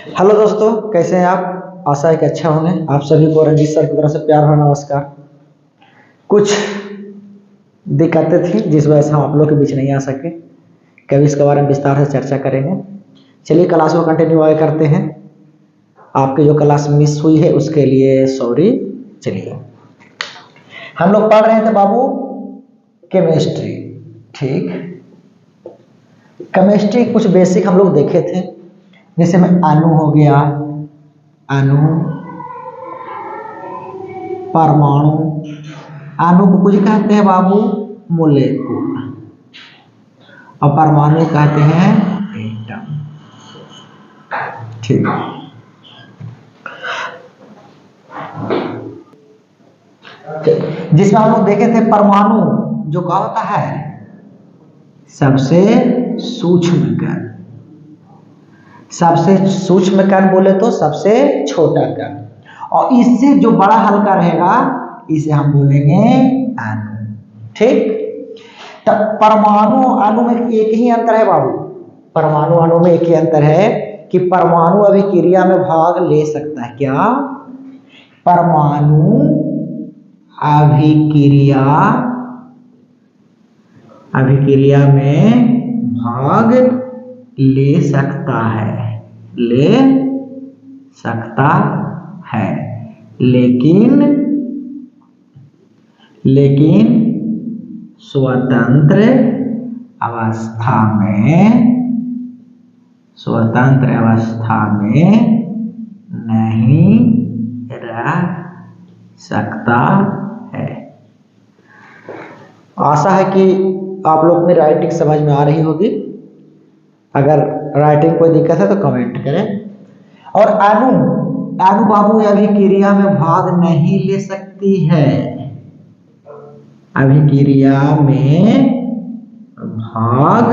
Hello दोस्तों, कैसे हैं आप। आशा है कि अच्छा होंगे। आप सभी को रंजीत सर की तरफ से प्यार भरा नमस्कार। कुछ दिक्कतें थी जिस वजह से हम आप लोग के बीच नहीं आ सके। कभी इसके बारे में विस्तार से चर्चा करेंगे। चलिए क्लास को कंटिन्यू आगे करते हैं। आपकी जो क्लास मिस हुई है उसके लिए सॉरी। चलिए, हम लोग पढ़ रहे थे बाबू केमिस्ट्री। ठीक, केमिस्ट्री कुछ बेसिक हम लोग देखे थे, जैसे में अणु हो गया, अणु, परमाणु। अणु को कुछ कहते हैं बाबू मोलेकुल, और परमाणु कहते हैं एटम। ठीक, जिसमें हम लोग देखे थे परमाणु जो क्या होता है, सबसे सूक्ष्म कण। सबसे सूक्ष्म कण बोले तो सबसे छोटा कण, और इससे जो बड़ा हल्का रहेगा इसे हम बोलेंगे अणु। ठीक, तो परमाणु अणु में एक ही अंतर है बाबू। परमाणु अणु में एक ही अंतर है कि परमाणु अभिक्रिया में भाग ले सकता है। क्या? परमाणु अभिक्रिया में भाग ले सकता है, ले सकता है, लेकिन स्वतंत्र अवस्था में नहीं रह सकता है। आशा है कि आप लोग में राइटिंग समझ में आ रही होगी। अगर राइटिंग कोई दिक्कत है तो कमेंट करें। और अणु बाबू अभिक्रिया में भाग नहीं ले सकती है। अभिक्रिया में भाग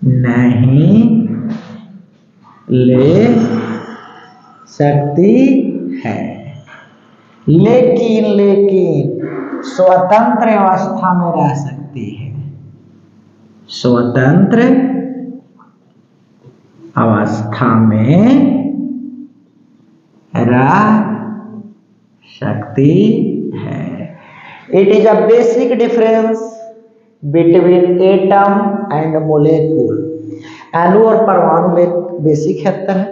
नहीं ले सकती है, लेकिन स्वतंत्र अवस्था में रह सकती है। स्वतंत्र अवस्था में रह सकती है। It is a basic difference between atom and molecule. अणु और परमाणु में बेसिक अंतर है,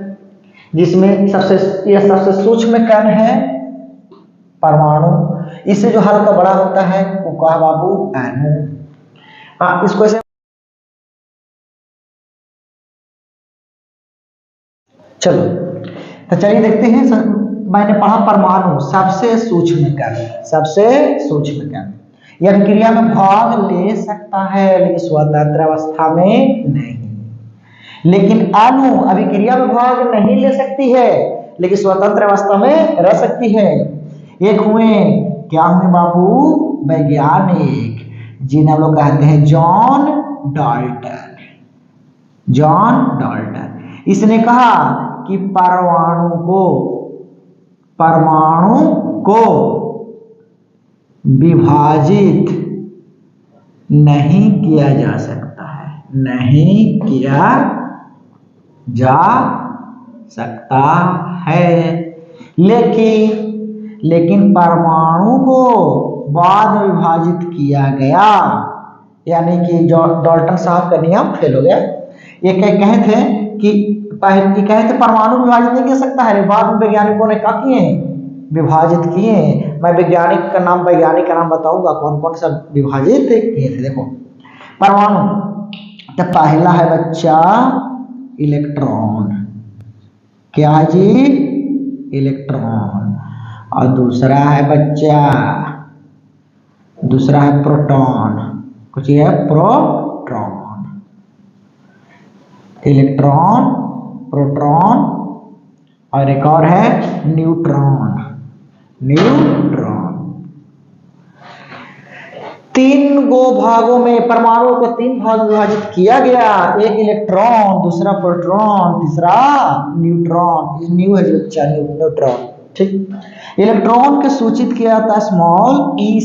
जिसमें सबसे सूक्ष्म कण है परमाणु। इससे जो हल्का बड़ा होता है वो कहा बाबू अणु। इसको ऐसे चलो, तो चलिए देखते हैं। मैंने पढ़ा परमाणु सबसे सूक्ष्म कण, यह अभिक्रिया में भाग ले सकता है लेकिन स्वतंत्र अवस्था में नहीं। लेकिन अणु अभिक्रिया में भाग नहीं ले सकती है लेकिन स्वतंत्र अवस्था में रह सकती है। एक हुए, क्या हुए बाबू? वैज्ञानिक, जिन्हें हम लोग कहते हैं जॉन डाल्टन। इसने कहा कि परमाणु को विभाजित नहीं किया जा सकता है, लेकिन परमाणु को बाद में विभाजित किया गया। यानी कि डाल्टन साहब का नियम फेल हो गया। ये कहे थे कि परमाणु विभाजित नहीं कर सकता है, बाद में वैज्ञानिकों ने क्या किए? विभाजित किए। मैं वैज्ञानिक का नाम बताऊंगा कौन कौन सा विभाजित किए थे। देखो, परमाणु तो पहला है बच्चा इलेक्ट्रॉन। क्या जी? इलेक्ट्रॉन। और दूसरा है प्रोटॉन। कुछ है प्रोटॉन, इलेक्ट्रॉन, प्रोटॉन, और एक और है न्यूट्रॉन। तीन गो भागों में परमाणु को 3 भाग विभाजित किया गया। एक इलेक्ट्रॉन, दूसरा प्रोटॉन, तीसरा न्यूट्रॉन। न्यूट्रॉन। ठीक, इलेक्ट्रॉन को सूचित किया जाता है स्मॉल ई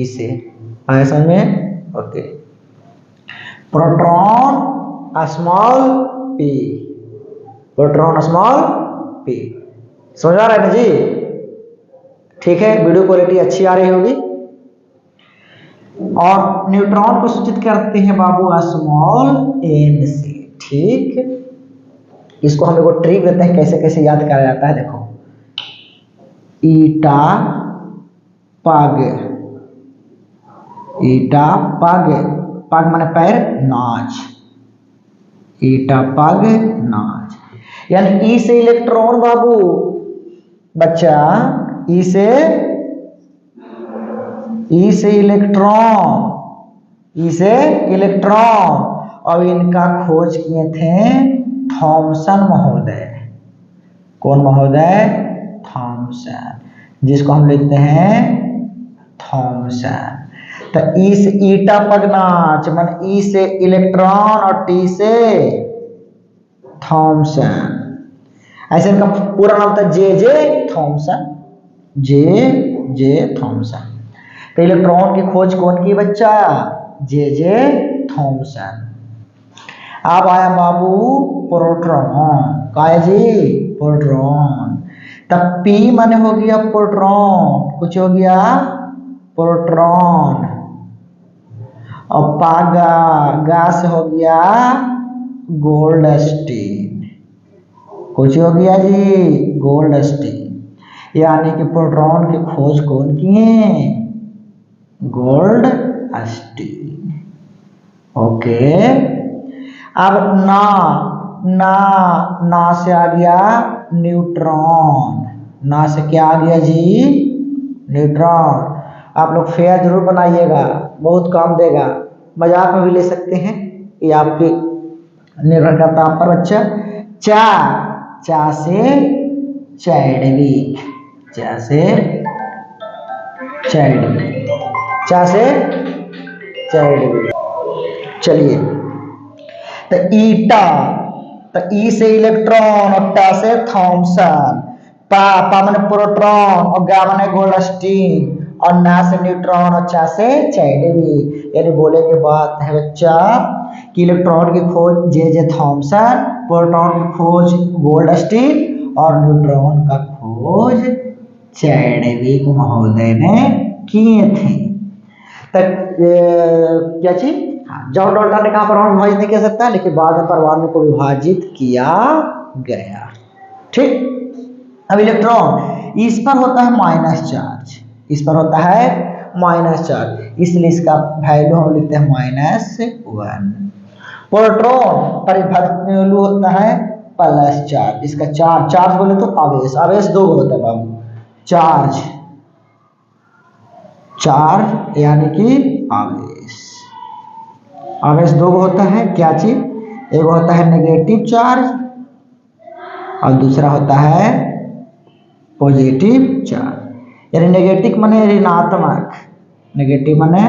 से। आया समझ में? Okay. Proton small p, proton small p। समझ आ रहा है ना जी? ठीक है, वीडियो क्वालिटी अच्छी आ रही होगी। और न्यूट्रॉन को सूचित करते हैं बाबू स्मॉल n से। ठीक, इसको हम लोग ट्रिक देते हैं कैसे कैसे याद करा जाता है। देखो, ईटा पग, ईटा पग, पग माने पैर, नाच, ईटा पग नाच। यानी ई से इलेक्ट्रॉन बाबू, बच्चा ई से इलेक्ट्रॉन, ई से इलेक्ट्रॉन। और इनका खोज किए थे थॉमसन महोदय। कौन महोदय? थॉमसन, जिसको हम लिखते हैं थॉमसन। तो ई से ईटा पगनाच मन ई से इलेक्ट्रॉन और टी से थॉमसन। ऐसे इनका पूरा नाम था जे थॉमसन, जे थॉमसन। तो इलेक्ट्रॉन की खोज कौन की बच्चा? J Thomson. अब आया बाबू प्रोटॉन, का है जी? प्रोटॉन। तब पी माने हो गया प्रोटॉन, कुछ हो गया प्रोटॉन। और पागा गा से हो गया गोल्डस्टीन, कुछ हो गया जी गोल्डस्टीन। यानी कि प्रोटॉन की खोज कौन किए? गोल्डस्टीन। ओके, अब ना से आ गया न्यूट्रॉन। ना से क्या आ गया जी? न्यूट्रॉन। आप लोग फेयर जरूर बनाइएगा, बहुत काम देगा। मजाक में भी ले सकते हैं, ये आपके निर्भर करता आप पर बच्चा। चा से चैडविक, चा से चैडविक। चलिए, तो ईटा, तो ई से इलेक्ट्रॉन और टा से थॉमसन। पा माने प्रोटॉन और गा माने गोल्डस्टीन और ना से न्यूट्रॉन और चा से चैडविक। यानी बोले के बात है बच्चा कि इलेक्ट्रॉन की खोज जे थॉमसन, प्रोटॉन की खोज गोल्डस्टीन और न्यूट्रॉन का खोज चैडविक महोदय ने किए थे। तक क्या चीज? जॉन डाल्टन ने कहा परमाणु विभाजित नहीं किया सकता, लेकिन बाद में परमाणु को विभाजित किया गया। ठीक, अब इलेक्ट्रॉन इस पर होता है माइनस चार्ज, इस पर होता है माइनस चार्ज, इसलिए इसका वैल्यू हम लिखते हैं -1। प्रोटॉन पर वैल्यू होता है प्लस चार्ज, इसका चार्ज बोले तो आवेश, आवेश दो होता है बाबू। चार्ज यानी कि आवेश दो होता है। क्या चीज? एक होता है नेगेटिव चार्ज और दूसरा होता है पॉजिटिव चार्ज। यानी नेगेटिव माने ऋणात्मक, नेगेटिव माने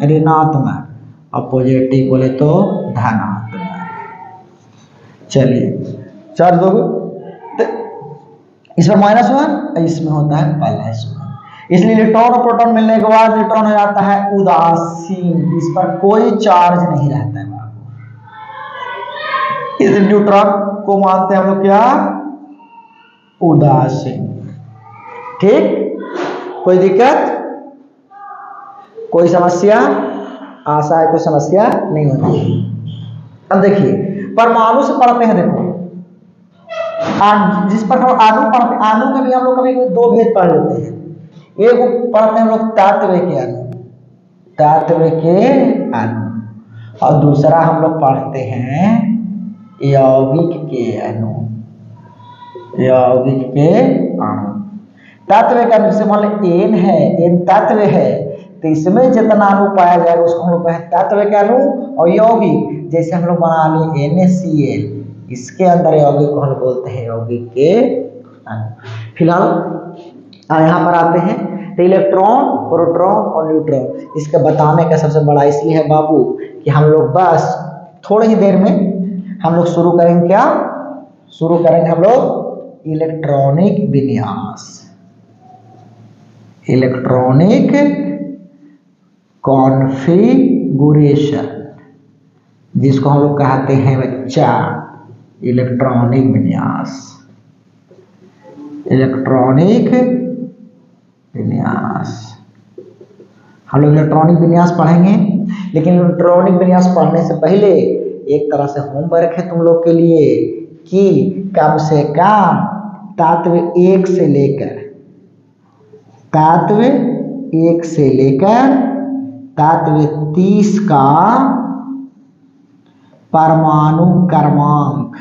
ऋणात्मक और पॉजिटिव बोले तो धनात्मक। चलिए, चार्ज दो, इसमें -1, इसमें होता है +1। इसलिए इलेक्ट्रॉन और प्रोटॉन मिलने के बाद इलेक्ट्रॉन हो जाता है उदासीन, इस पर कोई चार्ज नहीं रहता है बाबू। इस न्यूट्रॉन को मानते हैं हम लोग क्या? उदासीन। ठीक, कोई दिक्कत, कोई समस्या? आशा है कोई समस्या नहीं होती। अब देखिए, परमाणु से पढ़ते हैं। देखो, जिस पर हम अणु पढ़ते हैं, अणु में भी हम लोग कभी दो भेद पढ़ लेते हैं। एक पढ़ते हैं हम लोग तत्व के अणु, तत्व के अणु, और दूसरा हम लोग पढ़ते हैं यौगिक के अणु, यौगिक के अणु। तत्व के अणु से मान लो एन है, एन तत्व है, तो इसमें जितना अणु पाया जाएगा उसको हम लोग कहें तत्व के अणु। और यौगिक, जैसे हम लोग बना लिए NaCl, इसके अंदर यौगिक को हम बोलते हैं यौगिक के अणु। फिलहाल यहाँ पर आते हैं, तो इलेक्ट्रॉन, प्रोटॉन और न्यूट्रॉन, इसके बताने का सबसे बड़ा इसलिए है बाबू कि हम लोग बस थोड़ी ही देर में हम लोग शुरू करेंगे। क्या शुरू करेंगे? हम लोग इलेक्ट्रॉनिक विन्यास, इलेक्ट्रॉनिक कॉन्फ़िगरेशन, जिसको हम लोग कहते हैं बच्चा इलेक्ट्रॉनिक विन्यास, इलेक्ट्रॉनिक विन्यास। हम लोग इलेक्ट्रॉनिक विन्यास पढ़ेंगे, लेकिन इलेक्ट्रॉनिक विन्यास पढ़ने से पहले एक तरह से होमवर्क है तुम लोग के लिए कि कम से कम तत्व 1 से लेकर तत्व 30 का परमाणु क्रमांक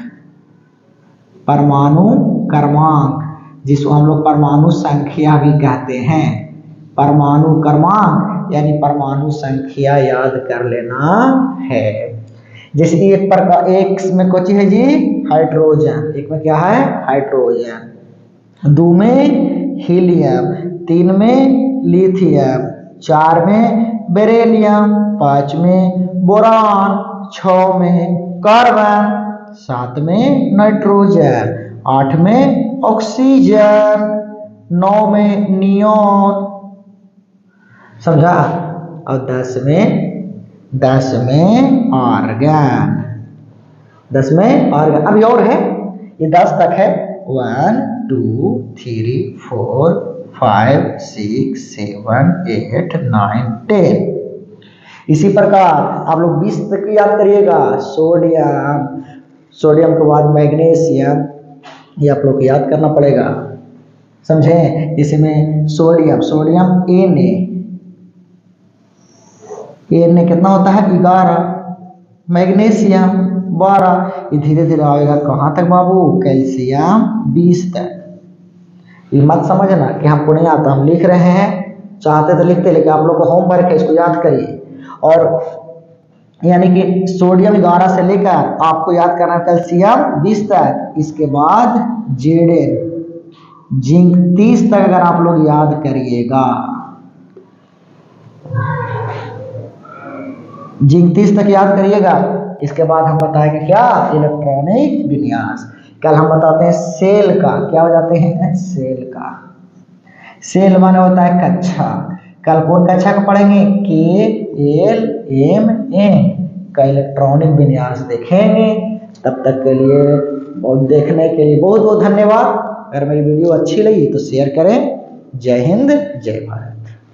जिसको हम लोग परमाणु संख्या भी कहते हैं, परमाणु क्रमांक यानी परमाणु संख्या याद कर लेना है। जैसे कि एक प्रकार, एक में कौन सी है जी, हाइड्रोजन, एक में क्या है, हाइड्रोजन, 2 में हीलियम, 3 में लिथियम, 4 में बेरिलियम, 5 में बोरान, 6 में कार्बन, 7 में नाइट्रोजन, 8 में ऑक्सीजन, 9 में नियोन, समझा, और 10 में आर्गन, 10 में आर्गन। अभी और है, ये 10 तक है, 1 2 3 4 5 6 7 8 9 10। इसी प्रकार आप लोग 20 तक याद करिएगा, सोडियम के बाद मैग्नीशियम, ये आप लोग को याद करना पड़ेगा, समझे। इसमें सोडियम Na कितना होता है, 11, मैग्नीशियम 12, ये धीरे धीरे आएगा कहाँ तक बाबू, कैल्शियम 20 तक। ये मत समझना कि हमको नहीं आता, हम लिख रहे हैं, चाहते तो लिखते, लेकिन आप लोग को होमवर्क है, इसको याद करिए। और यानी कि सोडियम 11 से लेकर आपको याद करना कैल्शियम 20 तक, इसके बाद Zn जिंक 30 तक अगर आप लोग याद करिएगा, जिंक 30 तक याद करिएगा। इसके बाद हम बताएंगे क्या, इलेक्ट्रॉनिक विन्यास। कल हम बताते हैं सेल का, क्या हो जाते हैं, सेल का, सेल माने होता है कक्षा। कल कौन कक्षा का पढ़ेंगे, KLMN का इलेक्ट्रॉनिक विन्यास देखेंगे। तब तक के लिए देखने के लिए बहुत बहुत धन्यवाद। अगर मेरी वीडियो अच्छी लगी तो शेयर करें। जय हिंद, जय भारत।